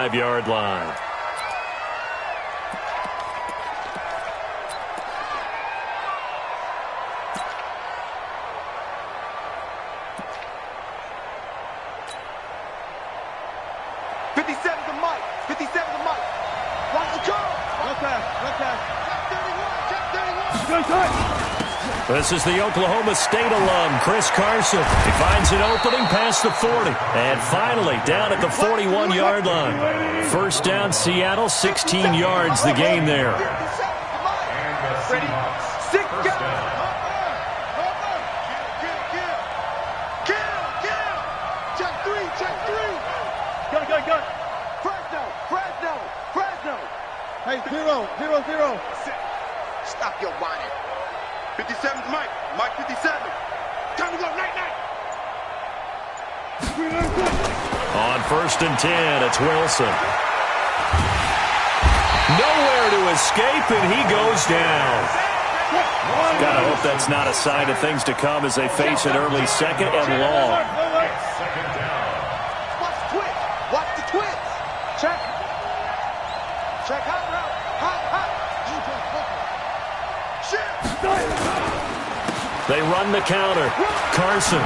45-yard line. This is the Oklahoma State alum, Chris Carson. He finds an opening past the 40. And finally, down at the 41-yard line. First down, Seattle, 16 yards the gain there. Ready? Sick go! Check three! Gun! Fresno! Hey, zero. Stop your whining. 57's Mike 57. Time to go, night. On first and 10, it's Wilson. Nowhere to escape, and he goes down. Gotta hope that's not a sign of things to come as they face an early second and long. Watch the twitch. Check hot route. Hot. They run the counter. Carson.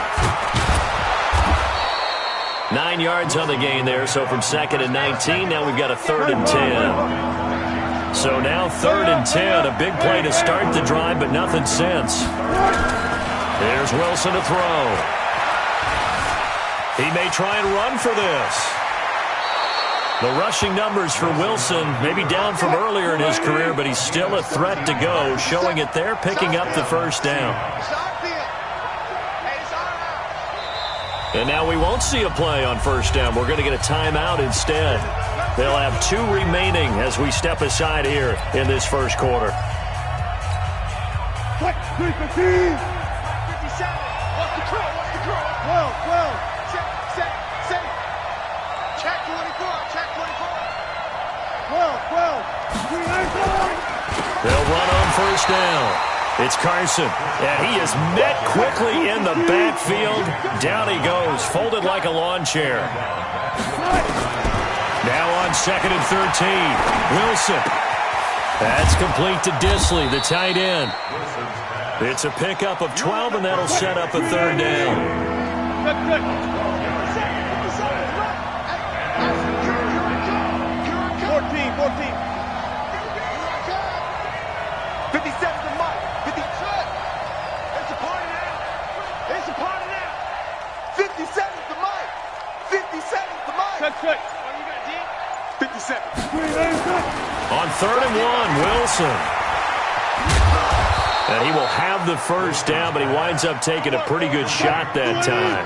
9 yards on the gain there, so from second and 19, now we've got a 3rd and 10. So now 3rd and 10, a big play to start the drive, but nothing since. There's Wilson to throw. He may try and run for this. The rushing numbers for Wilson, maybe down from earlier in his career, but he's still a threat to go, showing it there, picking up the first down. And now we won't see a play on first down. We're going to get a timeout instead. They'll have 2 remaining as we step aside here in this first quarter. 57. What's the call? 12. Check 24. They'll run on first down. It's Carson, and he is met quickly in the backfield. Down he goes, folded like a lawn chair. Now on second and 13, Wilson. That's complete to Disley, the tight end. It's a pickup of 12, and that'll set up a 3rd down. 14. 57 to Mike. 57. It's a party now. 57 to Mike. 57 to Mike. Check. 57. On 3rd and 1, Wilson. And he will have the first down, but he winds up taking a pretty good shot that time.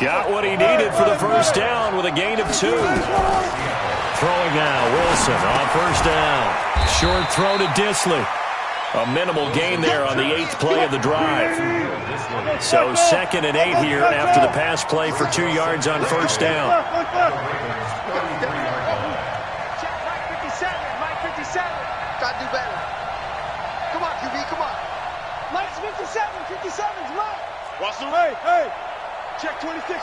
Got what he needed for the first down with a gain of 2. Throwing now, Wilson on first down. Short throw to Disley. A minimal gain there on the 8th play of the drive. So 2nd and 8 here after the pass play for 2 yards on first down. Mike 57. Gotta do better. Come on, QB, come on. Mike's 57. 57's Mike. Watch the way. Hey. Check 26.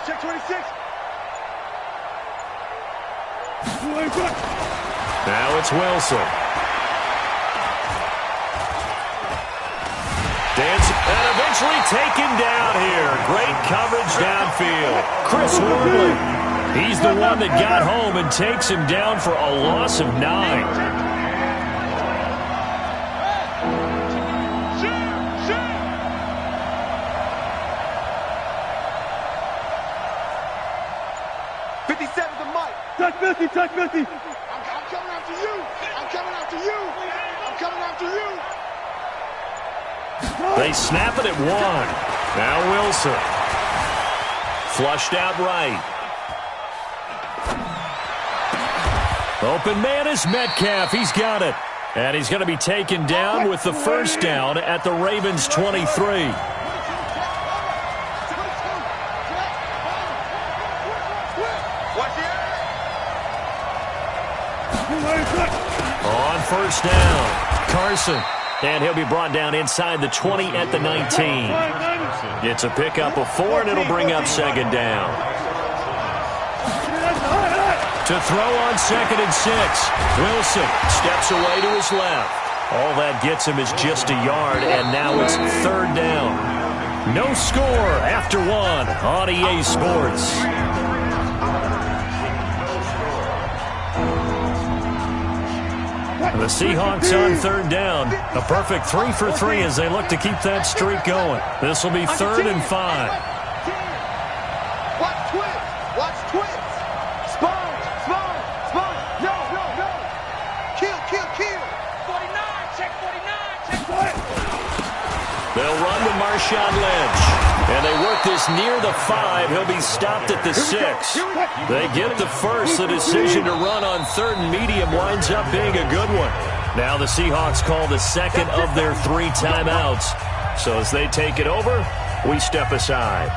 Now it's Wilson. Dancing and eventually taken down here. Great coverage downfield. Chris Wormley. He's the one that got home and takes him down for a loss of 9. Touch 50. I'm coming after you. They snap it at 1. Now Wilson. Flushed out right. Open man is Metcalf. He's got it. And he's going to be taken down with the first down at the Ravens 23. On first down, Carson. And he'll be brought down inside the 20 at the 19. It's a pickup of 4, and it'll bring up 2nd down. To throw on 2nd and 6. Wilson steps away to his left. All that gets him is just a yard, and now it's 3rd down. No score after 1 on EA Sports. The Seahawks on 3rd down. A perfect 3 for 3 as they look to keep that streak going. This will be 3rd and 5. Watch twins. Watch twins. Spawn. No. Kill. 49. Check 49. They'll run with Marshawn Lynch. And they work this near the 5. He'll be stopped at the 6. They get the first. The decision to run on 3rd and medium winds up being a good one. Now the Seahawks call the second of their 3 timeouts. So as they take it over, we step aside.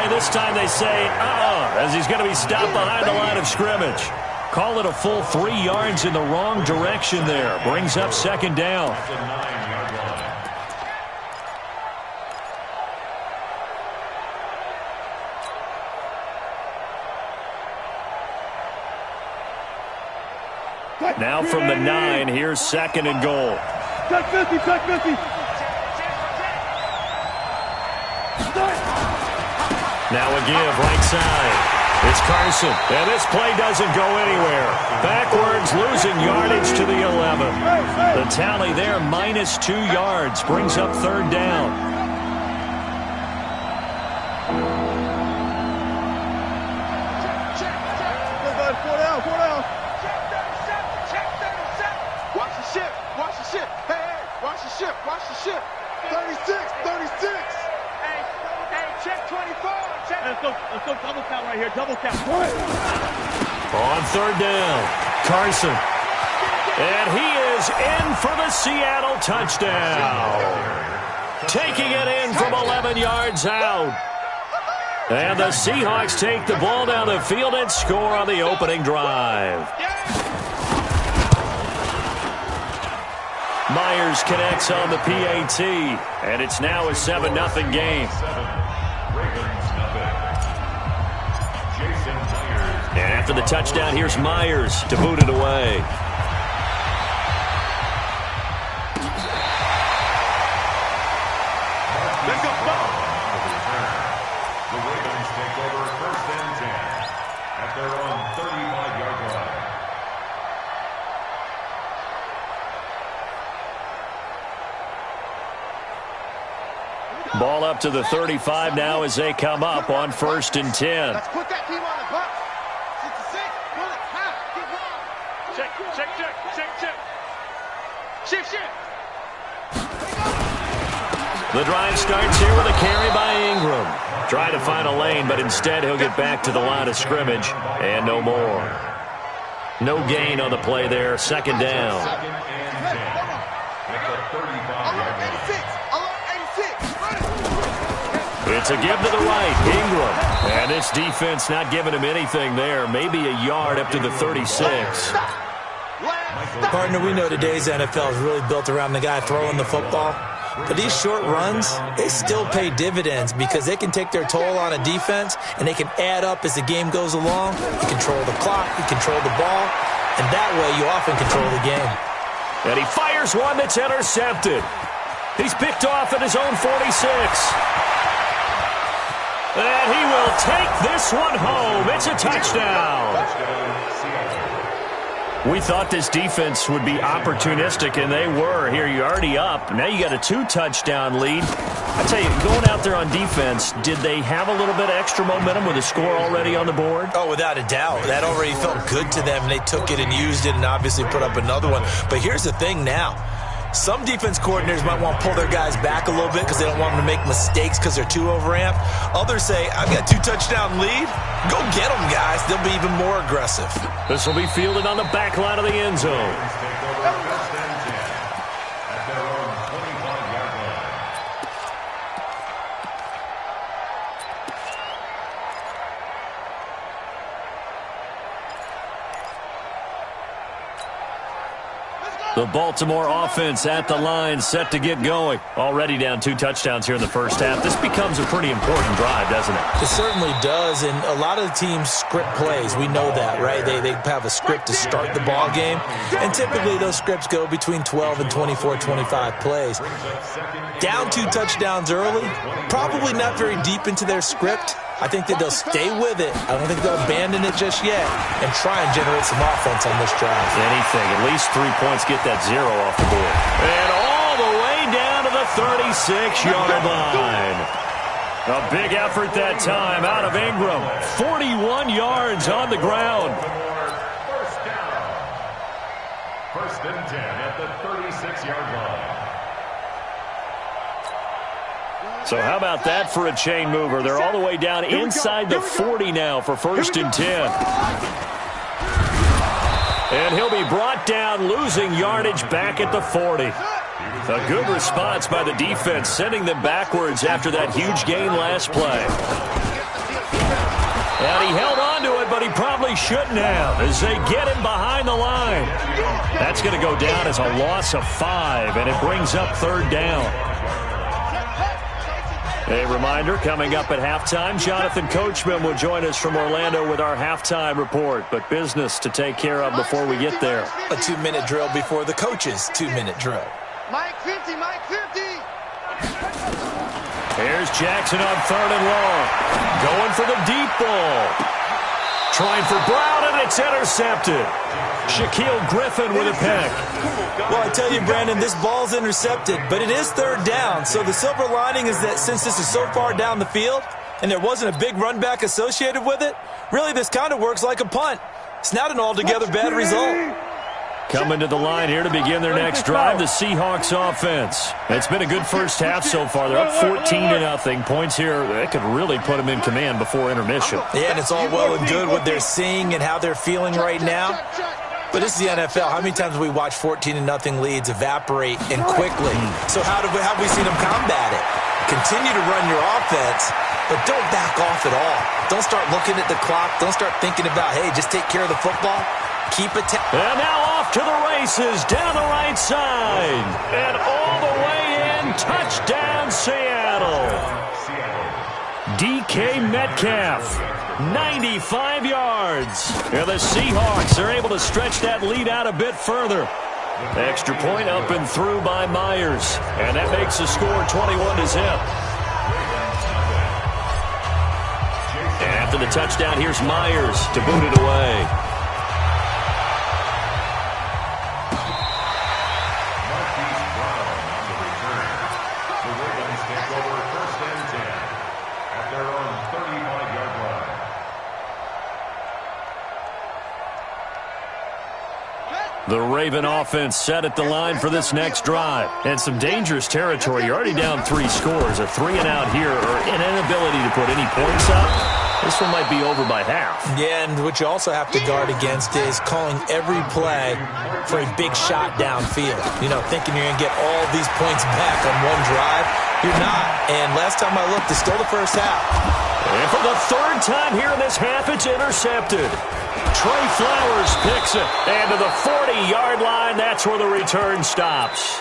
This time they say, as he's going to be stopped behind the line of scrimmage. Call it a full 3 yards in the wrong direction there. Brings up 2nd down. Now from the 9, here's 2nd and goal. Check 50. Now a give, right side. It's Carson, and this play doesn't go anywhere. Backwards, losing yardage to the 11. The tally there, minus 2 yards, brings up 3rd down. Four down. Watch the ship. Hey, watch the ship. 36. Hey, check 24. Let's go double count right here. Double count. On 3rd down, Carson. And he is in for the Seattle touchdown. Taking it in from 11 yards out. And the Seahawks take the ball down the field and score on the opening drive. Myers connects on the PAT, and it's now a 7-0 game. And after the touchdown, here's Myers to boot it away. Let's go. The Ravens take over 1st and 10 at their own 35-yard line. Ball up to the 35 now as they come up on 1st and 10. Let's put that team on the box. 66. Pull it. Half. Keep going. Check. Shift. The drive starts here with a carry by Ingram. Trying to find a lane, but instead he'll get back to the line of scrimmage and no more. No gain on the play there. 2nd down. 2nd and 10 at the 35-yard line. 86. It's a give to the right, Ingram. And this defense not giving him anything there. Maybe a yard up to the 36. Partner, we know today's NFL is really built around the guy throwing the football. But these short runs, they still pay dividends because they can take their toll on a defense and they can add up as the game goes along. You control the clock, you control the ball, and that way you often control the game. And he fires one that's intercepted. He's picked off at his own 46. And he will take this one home. It's a touchdown. We thought this defense would be opportunistic, and they were. Here, you're already up. Now you got a 2-touchdown lead. I tell you, going out there on defense, did they have a little bit of extra momentum with a score already on the board? Oh, without a doubt. That already felt good to them. They took it and used it and obviously put up another one. But here's the thing now. Some defense coordinators might want to pull their guys back a little bit because they don't want them to make mistakes because they're too overamped. Others say, I've got 2-touchdown lead. Go get them, guys. They'll be even more aggressive. This will be fielded on the back line of the end zone. The Baltimore offense at the line, set to get going. Already down 2 touchdowns here in the first half. This becomes a pretty important drive, doesn't it? It certainly does, and a lot of the teams script plays. We know that, right? They have a script to start the ball game, and typically those scripts go between 12 and 24, 25 plays. Down 2 touchdowns early, probably not very deep into their script. I think that they'll stay with it. I don't think they'll abandon it just yet and try and generate some offense on this drive. Anything. At least 3 points, get that 0 off the board. And all the way down to the 36-yard line. A big effort that time out of Ingram. 41 yards on the ground. First down. First and 10 at the 36-yard line. So how about that for a chain mover? They're all the way down inside the 40 now for first and 10. And he'll be brought down, losing yardage back at the 40. A good response by the defense, sending them backwards after that huge gain last play. And he held on to it, but he probably shouldn't have as they get him behind the line. That's going to go down as a loss of 5, and it brings up third down. A reminder, coming up at halftime, Jonathan Coachman will join us from Orlando with our halftime report. But business to take care of before we get there. A 2-minute drill before the coach's 2-minute drill. Mike 50, Mike 50. Here's Jackson on third and long. Going for the deep ball. Trying for Brown, and it's intercepted. Shaquille Griffin with a pick. Well, I tell you, Brandon, this ball's intercepted, but it is third down. So the silver lining is that since this is so far down the field and there wasn't a big run back associated with it, really this kind of works like a punt. It's not an altogether bad result. Coming to the line here to begin their next drive, the Seahawks offense. It's been a good first half so far. They're up 14-0. Points here, that could really put them in command before intermission. Yeah, and it's all well and good what they're seeing and how they're feeling right now. But this is the NFL. How many times have we watched 14-0 leads evaporate and quickly? So how have we seen them combat it? Continue to run your offense, but don't back off at all. Don't start looking at the clock. Don't start thinking about, hey, just take care of the football. Keep it. And now off to the races down the right side. And all the way in. Touchdown, Seattle. DK Metcalf. 95 yards. And the Seahawks are able to stretch that lead out a bit further. Extra point up and through by Myers. And that makes the score 21-0. And after the touchdown, here's Myers to boot it away. The Raven offense set at the line for this next drive. And some dangerous territory. You're already down 3 scores. A 3-and-out here or an inability to put any points up. This one might be over by half. Yeah, and what you also have to guard against is calling every play for a big shot downfield. You know, thinking you're going to get all these points back on one drive. You're not. And last time I looked, it's still the first half. And for the third time here in this half, it's intercepted. Trey Flowers picks it. And to the 40-yard line, that's where the return stops.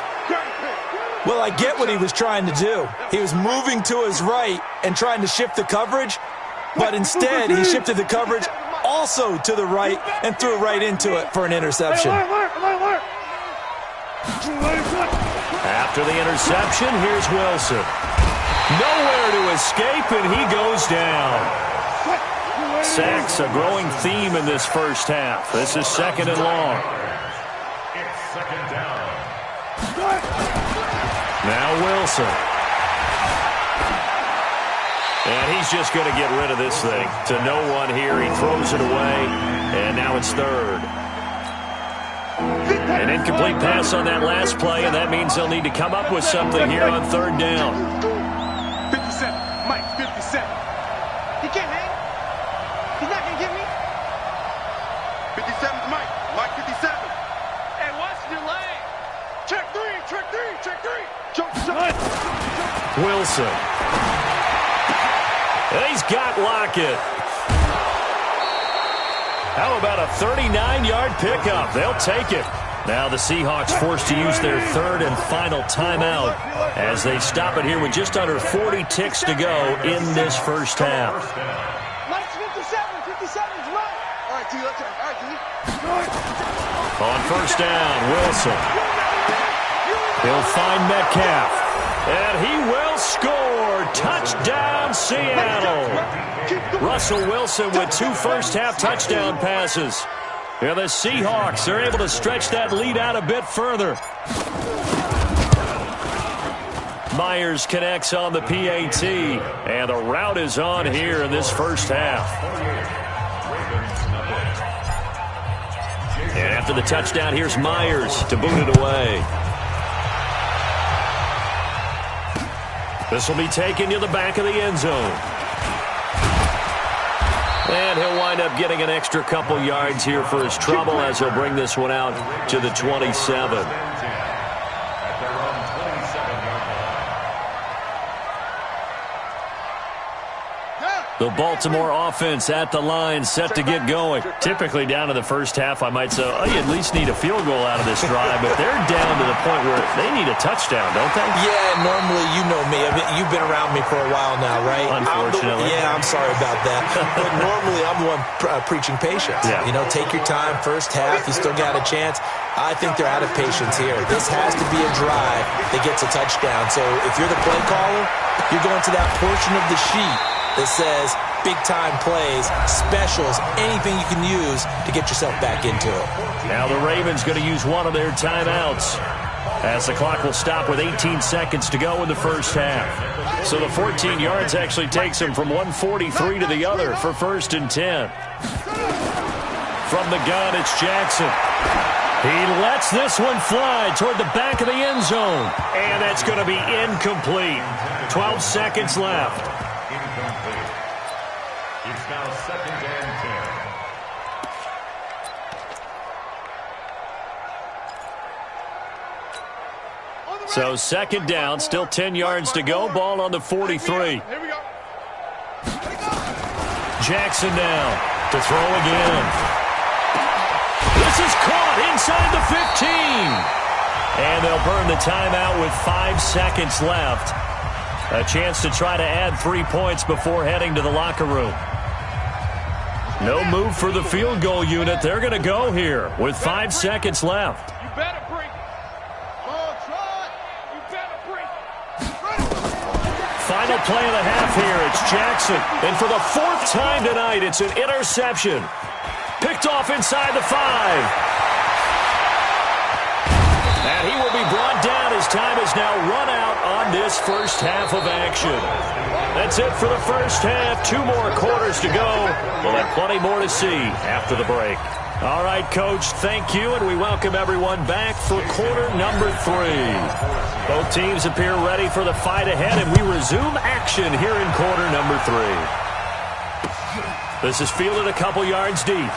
Well, I get what he was trying to do. He was moving to his right and trying to shift the coverage, but instead he shifted the coverage also to the right and threw right into it for an interception. After the interception, here's Wilson. Nowhere to escape, and he goes down. Sacks, a growing theme in this first half. This is second and long. It's second down. Now Wilson. And he's just going to get rid of this thing. To no one here. He throws it away, and now it's third. An incomplete pass on that last play, and that means they'll need to come up with something here on third down. 57. Mike, 57. He can't hang. He's not going to get me. 57's Mike. Mike, 57. Hey, watch your lane. Check three. Check three. Check three. Wilson. And he's got Lockett. How about a 39-yard pickup? They'll take it. Now the Seahawks forced to use their third and final timeout as they stop it here with just under 40 ticks to go in this first half. Mike's 57. 57's Mike. All right, T, let's go. All right, T. On first down, Wilson. He'll find Metcalf. And he will score. Touchdown, Seattle. Russell Wilson with 2 first-half touchdown passes. And the Seahawks are able to stretch that lead out a bit further. Myers connects on the PAT. And the route is on here in this first half. And after the touchdown, here's Myers to boot it away. This will be taken to the back of the end zone. And he'll wind up getting an extra couple yards here for his trouble as he'll bring this one out to the 27. The Baltimore offense at the line, set to get going. Typically down to the first half, I might say, oh, you at least need a field goal out of this drive, but they're down to the point where they need a touchdown, don't they? Yeah, normally, you know me. I mean, you've been around me for a while now, right? Unfortunately. I'm sorry about that. But normally, I'm the one preaching patience. Yeah. You know, take your time. First half, you still got a chance. I think they're out of patience here. This has to be a drive that gets a touchdown. So if you're the play caller, you're going to that portion of the sheet that says big-time plays, specials, anything you can use to get yourself back into it. Now the Ravens going to use one of their timeouts as the clock will stop with 18 seconds to go in the first half. So the 14 yards actually takes them from 143 to the other for first and 10. From the gun, it's Jackson. He lets this one fly toward the back of the end zone. And that's going to be incomplete. 12 seconds left. It's now 2nd and 10. So second down, still 10 yards to go. Ball on the 43. Here we go. Jackson now to throw again. This is caught inside the 15. And they'll burn the timeout with 5 seconds left. A chance to try to add 3 points before heading to the locker room. No move for the field goal unit. They're going to go here with 5 seconds left. You better bring it. Oh, try it. You better bring it. Final play of the half here. It's Jackson. And for the 4th time tonight, it's an interception. Picked off inside the 5. And he will be brought down as time is now run out on this first half of action. That's it for the first half. 2 more quarters to go. We'll have plenty more to see after the break. All right, Coach, thank you, and we welcome everyone back for quarter number 3. Both teams appear ready for the fight ahead, and we resume action here in quarter number 3. This is fielded a couple yards deep.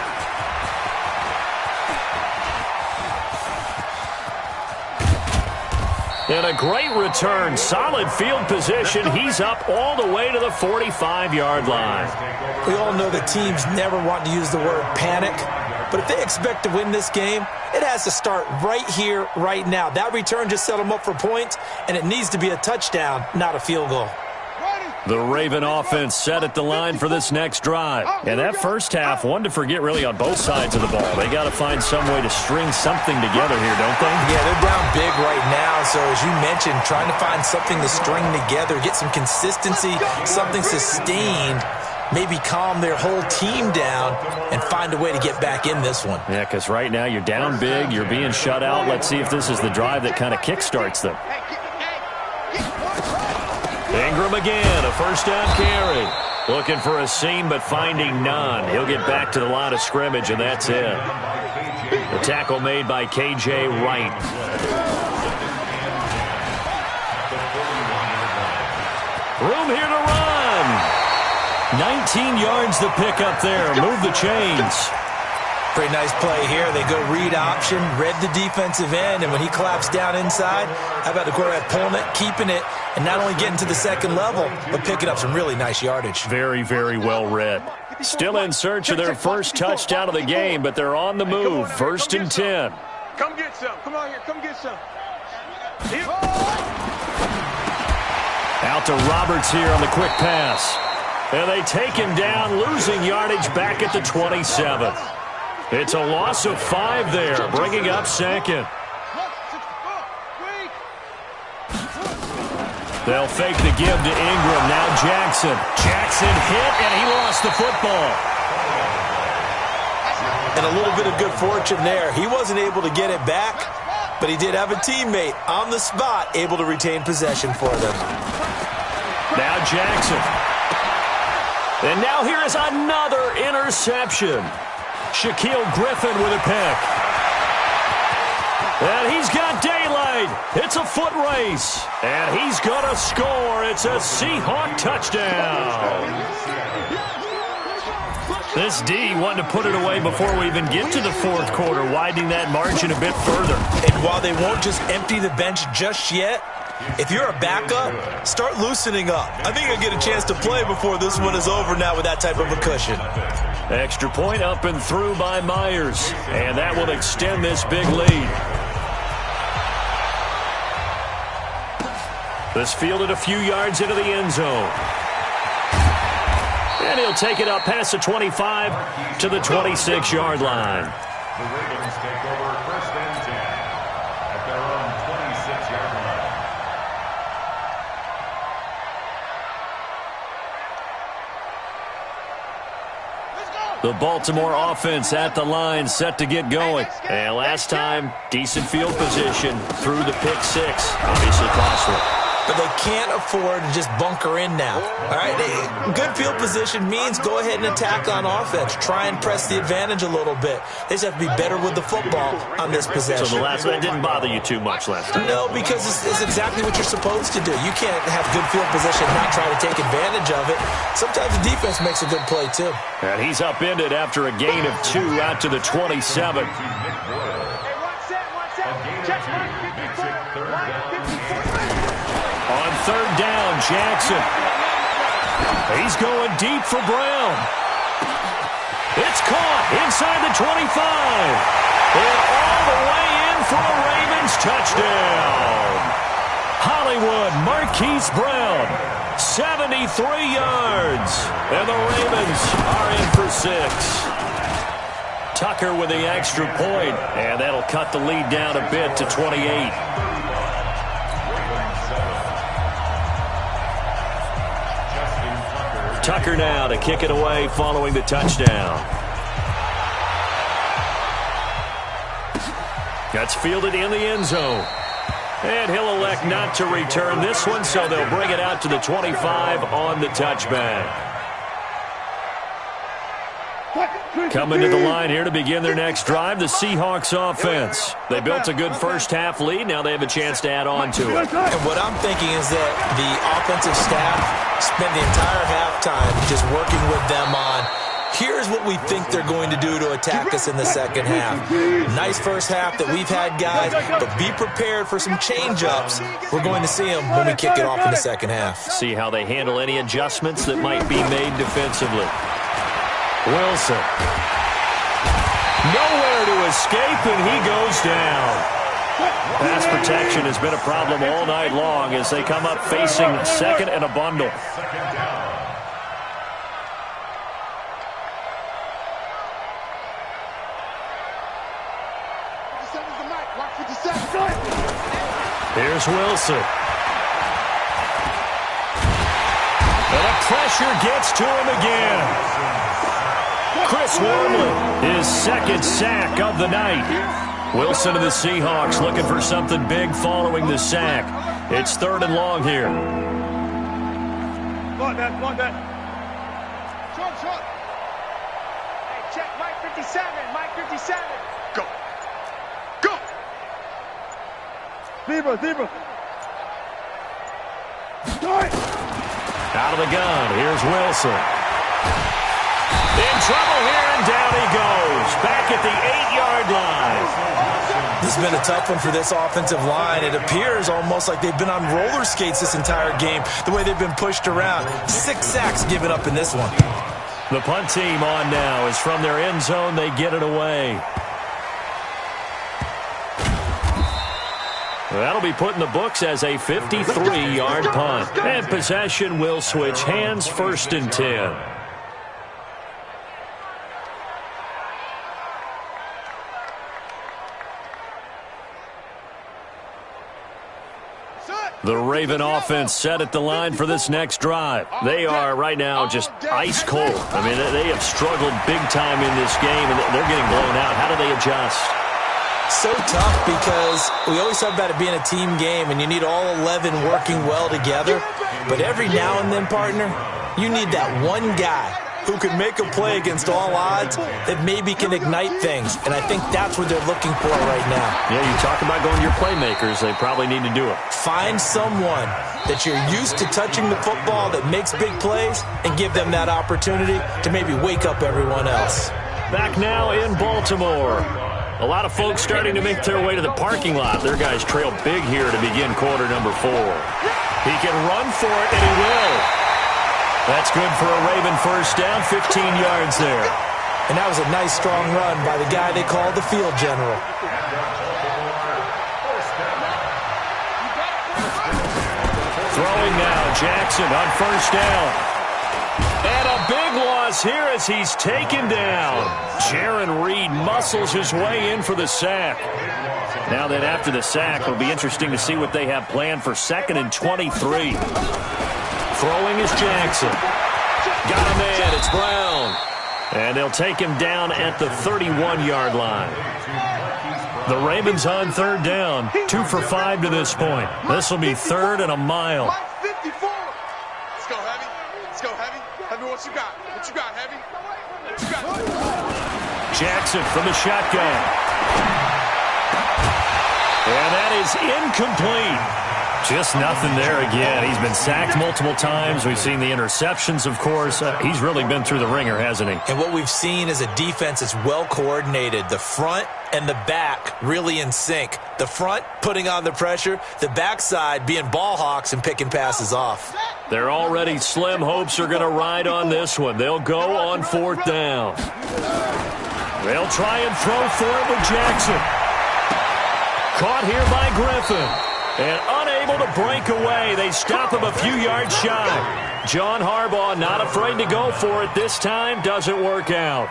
And a great return. Solid field position. He's up all the way to the 45-yard line. We all know that teams never want to use the word panic, but if they expect to win this game, it has to start right here, right now. That return just set them up for points, and it needs to be a touchdown, not a field goal. The Raven offense set at the line for this next drive. And that first half, one to forget really on both sides of the ball. They got to find some way to string something together here, don't they? Yeah, they're down big right now. So as you mentioned, trying to find something to string together, get some consistency, something sustained, maybe calm their whole team down and find a way to get back in this one. Yeah, because right now you're down big, you're being shut out. Let's see if this is the drive that kind of kickstarts them. Ingram again, a first down carry. Looking for a seam, but finding none. He'll get back to the line of scrimmage, and that's it. The tackle made by K.J. Wright. Room here to run. 19 yards the pick up there. Move the chains. Pretty nice play here. They go read option, read the defensive end, and when he collapsed down inside, how about the quarterback pulling it, keeping it, and not only getting to the second level, but picking up some really nice yardage. Very, very well read. Still in search of their first touchdown of the game, but they're on the move. 1st and 10. Come get some. Come on here. Come get some. Out to Roberts here on the quick pass. And they take him down, losing yardage back at the 27th. It's a loss of 5 there, bringing up 2nd. They'll fake the give to Ingram. Now Jackson. Jackson hit, and he lost the football. And a little bit of good fortune there. He wasn't able to get it back, but he did have a teammate on the spot able to retain possession for them. Now Jackson. And now here is another interception. Shaquille Griffin with a pick. And he's got daylight. It's a foot race. And he's going to score. It's a Seahawk touchdown. This D wanted to put it away before we even get to the 4th quarter, widening that margin a bit further. And while they won't just empty the bench just yet, if you're a backup, start loosening up. I think you'll get a chance to play before this one is over now with that type of a cushion. Extra point up and through by Myers. And that will extend this big lead. This fielded a few yards into the end zone. And he'll take it up past the 25 to the 26-yard line. The Ravens take over 1st and 10 at their own 26-yard line. The Baltimore offense at the line, set to get going. And last time, decent field position through the pick 6. Obviously costly. But they can't afford to just bunker in now. All right, good field position means go ahead and attack on offense. Try and press the advantage a little bit. They just have to be better with the football on this possession. So the last one didn't bother you too much last time? No, because it's exactly what you're supposed to do. You can't have good field position and not try to take advantage of it. Sometimes the defense makes a good play, too. And he's upended after a gain of 2 out to the 27. On 3rd down, Jackson. He's going deep for Brown. It's caught inside the 25. And all the way in for a Ravens touchdown. Hollywood Marquise Brown, 73 yards. And the Ravens are in for 6. Tucker with the extra point, and that'll cut the lead down a bit to 28. Tucker now to kick it away following the touchdown. That's fielded in the end zone. And he'll elect not to return this one, so they'll bring it out to the 25 on the touchback. Coming to the line here to begin their next drive, the Seahawks offense. They built a good first-half lead. Now they have a chance to add on to it. And what I'm thinking is that the offensive staff spent the entire halftime just working with them on, here's what we think they're going to do to attack us in the second half. Nice first half that we've had, guys, but be prepared for some change-ups. We're going to see them when we kick it off in the second half. See how they handle any adjustments that might be made defensively. Wilson. Nowhere to escape, and he goes down. Pass protection has been a problem all night long as they come up facing 2nd and a bundle. Here's Wilson. And the pressure gets to him again. Chris Wormley, his 2nd sack of the night. Wilson and the Seahawks looking for something big following the sack. It's 3rd and long here. Come on, Dad. Short. Hey, check Mike 57. Mike 57. Go. Zebra. Out of the gun, here's Wilson. In trouble here, and down he goes. Back at the 8-yard line. This has been a tough one for this offensive line. It appears almost like they've been on roller skates this entire game, the way they've been pushed around. 6 sacks given up in this one. The punt team on now is from their end zone. They get it away. That'll be put in the books as a 53-yard punt. And possession will switch hands, 1st and 10. The Raven offense set at the line for this next drive. They are right now just ice cold. I mean, they have struggled big time in this game, and they're getting blown out. How do they adjust? So tough because we always talk about it being a team game, and you need all 11 working well together. But every now and then, partner, you need that one guy who can make a play against all odds that maybe can ignite things. And I think that's what they're looking for right now. Yeah, you talk about going to your playmakers. They probably need to do it. Find someone that you're used to touching the football that makes big plays and give them that opportunity to maybe wake up everyone else. Back now in Baltimore. A lot of folks starting to make their way to the parking lot. Their guys trail big here to begin quarter number 4. He can run for it, and he will. That's good for a Raven first down, 15 yards there. And that was a nice, strong run by the guy they called the field general. Throwing now, Jackson on first down. And a big loss here as he's taken down. Jaron Reed muscles his way in for the sack. Now then, after the sack, it'll be interesting to see what they have planned for 2nd and 23. Throwing is Jackson. Got a man, it's Brown. And they'll take him down at the 31-yard line. The Ravens on 3rd down, 2 for 5 to this point. This will be 3rd and a mile. Let's go, Heavy. Let's go, Heavy. Heavy, what you got? What you got, Heavy? What you got? Jackson from the shotgun. And that is incomplete. Just nothing there again. He's been sacked multiple times. We've seen the interceptions, of course. He's really been through the ringer, hasn't he? And what we've seen is a defense that's well coordinated. The front and the back really in sync. The front putting on the pressure, the backside being ball hawks and picking passes off. They're already slim hopes are going to ride on this one. They'll go on 4th down. They'll try and throw for it with Jackson. Caught here by Griffin. And unable to break away. They stop him a few yards shy. John Harbaugh not afraid to go for it this time. Doesn't work out.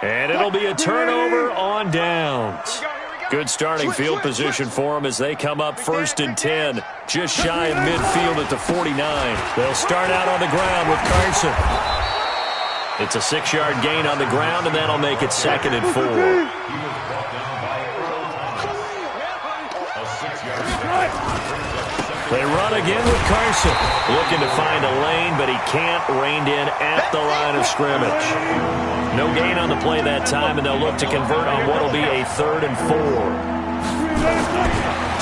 And it'll be a turnover on downs. Good starting field position for them as they come up 1st and 10. Just shy of midfield at the 49. They'll start out on the ground with Carson. It's a 6-yard gain on the ground, and that'll make it 2nd and 4. They run again with Carson. Looking to find a lane, but he can't rein in at the line of scrimmage. No gain on the play that time, and they'll look to convert on what will be a 3rd and 4.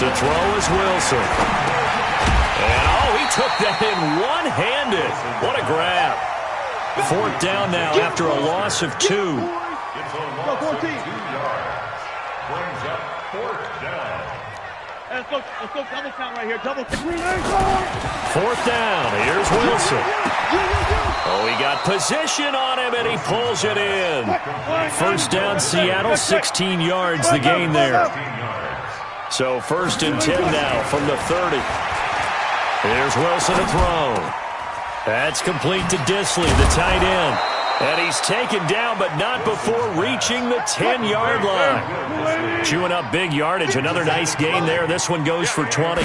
To throw is Wilson. And, he took that in one-handed. What a grab. 4th down now after a loss of 2. Brings up 4th down. Let's go double count right here. Double count. 4th down. Here's Wilson. He got position on him, and he pulls it in. 1st down, Seattle, 16 yards the gain there. So 1st and 10 now from the 30. Here's Wilson to throw. That's complete to Disley, the tight end. And he's taken down, but not before reaching the 10-yard line. Chewing up big yardage. Another nice gain there. This one goes for 20.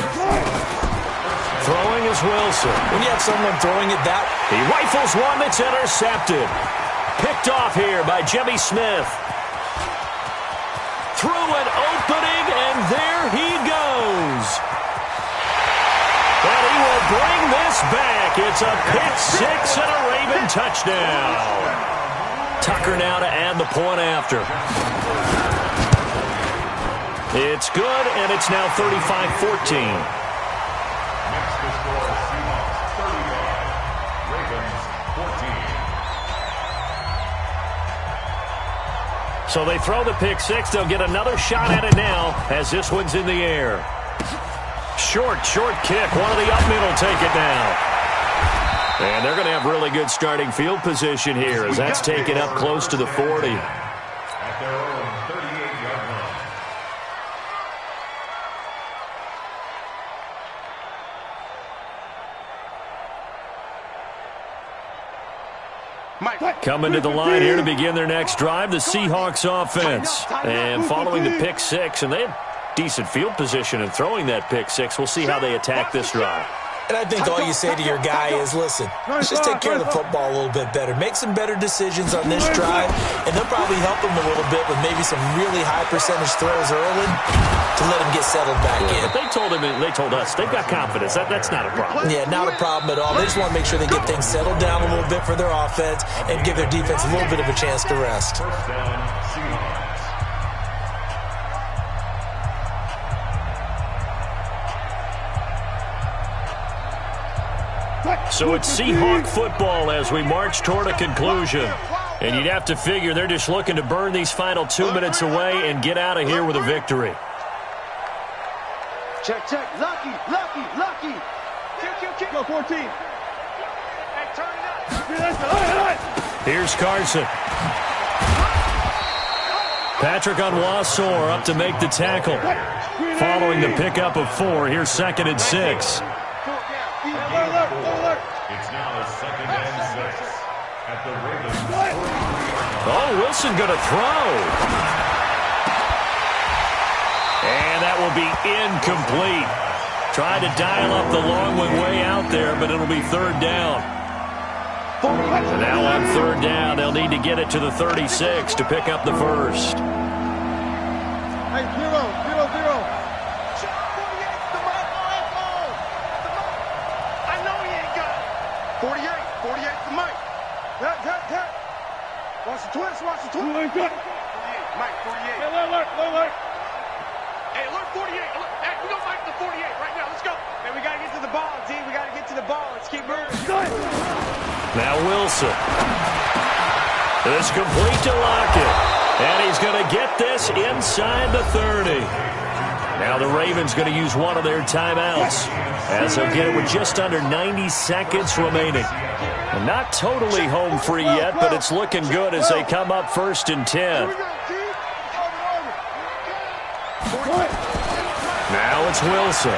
Throwing is Wilson. When you have someone throwing it that, he rifles one that's intercepted. Picked off here by Jimmy Smith. Through an opening, and there he goes. And he will bring this back. It's a pick six and a Raven touchdown. Tucker now to add the point after. It's good, and it's now 35-14. Next to score, Seahawks 35, Ravens 14. So they throw the pick six. They'll get another shot at it now as this one's in the air. Short kick. One of the up mid will take it down. And they're going to have really good starting field position here as that's taken up close to the 40. At their own 38-yard line. Coming to the line here to begin their next drive, the Seahawks offense. And following the pick six, and they have decent field position in throwing that pick six. We'll see how they attack this drive. And I think all you say to your guy is, listen, let's just take care of the football a little bit better. Make some better decisions on this drive, and they'll probably help him a little bit with maybe some really high percentage throws early to let him get settled back in. But they told us, they've got confidence. That's not a problem. Yeah, not a problem at all. They just want to make sure they get things settled down a little bit for their offense and give their defense a little bit of a chance to rest. First down, Seahawks. So it's Seahawk football as we march toward a conclusion. And you'd have to figure they're just looking to burn these final 2 minutes away and get out of here with a victory. Check. Lucky. Kick. Go 14. Hey, turn it up. Here's Carson. Patrick Onwuasor up to make the tackle. Following the pickup of 4, here's 2nd and 6. It's now 2nd and 6 at the Ravens. Oh, Wilson going to throw. And that will be incomplete. Tried to dial up the long one way out there, but it'll be 3rd down. So now on 3rd down, they'll need to get it to the 36 to pick up the first. Hey, 0. 48 to Mike. Tap. Watch the twist. Mike, 48. Hey, alert. Hey, alert 48. Hey, we don't like the 48 right now. Let's go. Man, we got to get to the ball, D. We got to get to the ball. Let's keep moving. Now Wilson. It's complete to Lockett. And he's going to get this inside the 30. Now the Ravens going to use one of their timeouts as they'll get it with just under 90 seconds remaining. And not totally home free yet, but it's looking good as they come up 1st and 10. Now it's Wilson.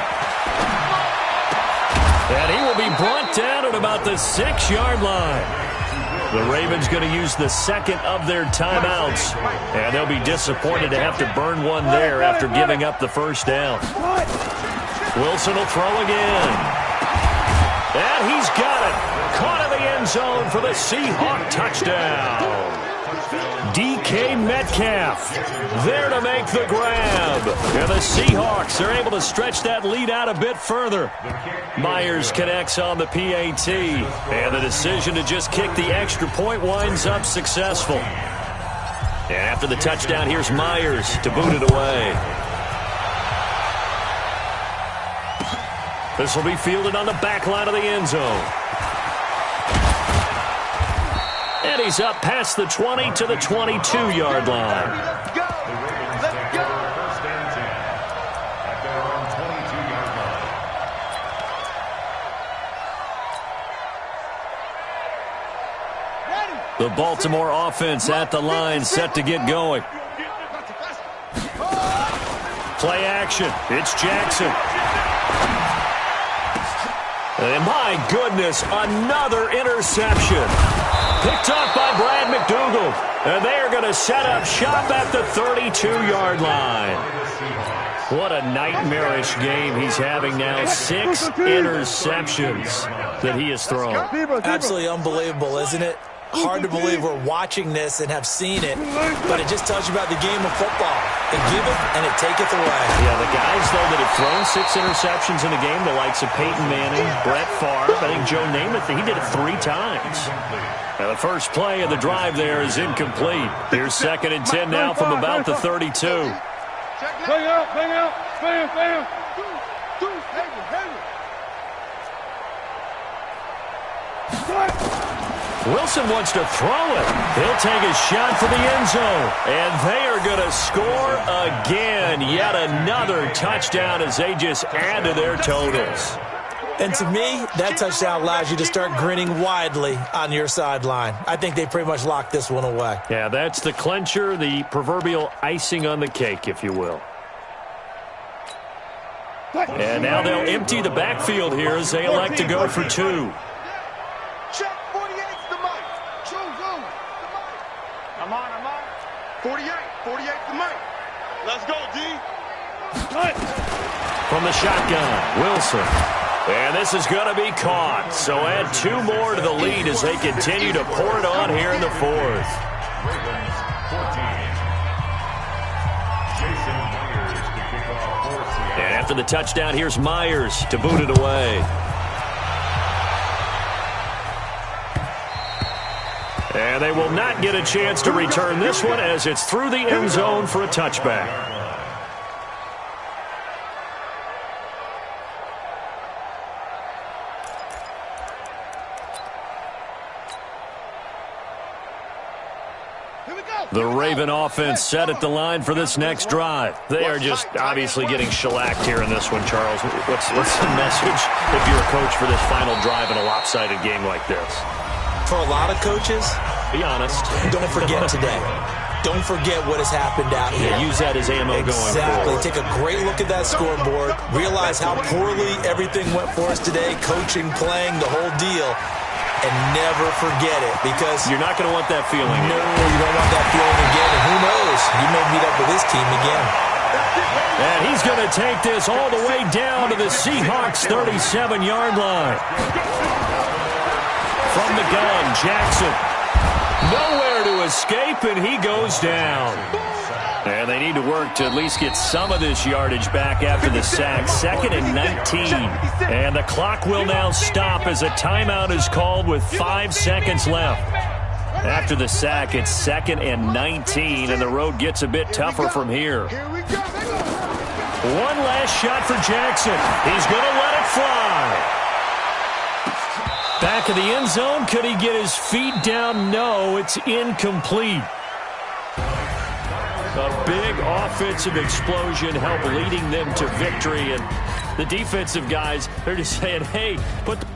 And he will be brought down at about the 6-yard line. The Ravens going to use the 2nd of their timeouts. And they'll be disappointed to have to burn one there after giving up the 1st down. Wilson will throw again. And he's got it. Caught in the end zone for the Seahawk touchdown. DK Metcalf there to make the grab. And the Seahawks are able to stretch that lead out a bit further. Myers connects on the PAT. And the decision to just kick the extra point winds up successful. And after the touchdown, here's Myers to boot it away. This will be fielded on the back line of the end zone. And he's up past the 20 to the 22-yard line. Let's go. First and 10 at their own 22-yard line. The Baltimore offense at the line, set to get going. Play action. It's Jackson. And my goodness, another interception. Picked off by Brad McDougald. And they are going to set up shop at the 32-yard line. What a nightmarish game he's having now. 6 interceptions that he has thrown. Absolutely unbelievable, isn't it? Hard to believe we're watching this and have seen it, but it just tells you about the game of football. It giveth and it taketh away. Yeah, the guys, though, that have thrown 6 interceptions in a game, the likes of Peyton Manning, Brett Favre, I think Joe Namath, he did it 3 times. Now, the first play of the drive there is incomplete. Here's 2nd and 10 now from about the 32. Bang out, bang out. Bam, bam. Two. Heavy. Wilson wants to throw it. He'll take a shot for the end zone. And they are going to score again. Yet another touchdown as they just add to their totals. And to me, that touchdown allows you to start grinning widely on your sideline. I think they pretty much locked this one away. Yeah, that's the clincher, the proverbial icing on the cake, if you will. And now they'll empty the backfield here as they elect to go for two. Check 48's the mic. Go. I'm on. 48 the mic. Let's go, D. From the shotgun, Wilson. And this is going to be caught. So add two more to the lead as they continue to pour it on here in the fourth. Ravens 14. Jason Myers to kick off for Seattle. And after the touchdown, here's Myers to boot it away. And they will not get a chance to return this one as it's through the end zone for a touchback. The Raven offense set at the line for this next drive. They are just obviously getting shellacked here in this one, Charles. What's the message if you're a coach for this final drive in a lopsided game like this? For a lot of coaches, be honest. Don't forget today. Don't forget what has happened out here. Yeah, use that as ammo going forward. Take a great look at that scoreboard. Realize how poorly everything went for us today, coaching, playing, the whole deal. And never forget it, because you're not going to want that feeling. No, you don't want that feeling again. And who knows? You may meet up with this team again. And he's going to take this all the way down to the Seahawks' 37-yard line. From the gun, Jackson. Nowhere to escape, and he goes down. And they need to work to at least get some of this yardage back after the sack. 2nd and 19. And the clock will now stop as a timeout is called with 5 seconds left. After the sack, it's 2nd and 19, and the road gets a bit tougher from here. One last shot for Jackson. He's going to let it fly. Back of the end zone. Could he get his feet down? No, it's incomplete. A big offensive explosion helped leading them to victory. And the defensive guys, they're just saying, hey, put the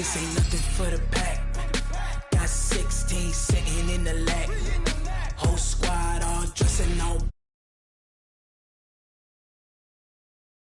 This ain't nothing for the pack. Got 16 sitting in the lab.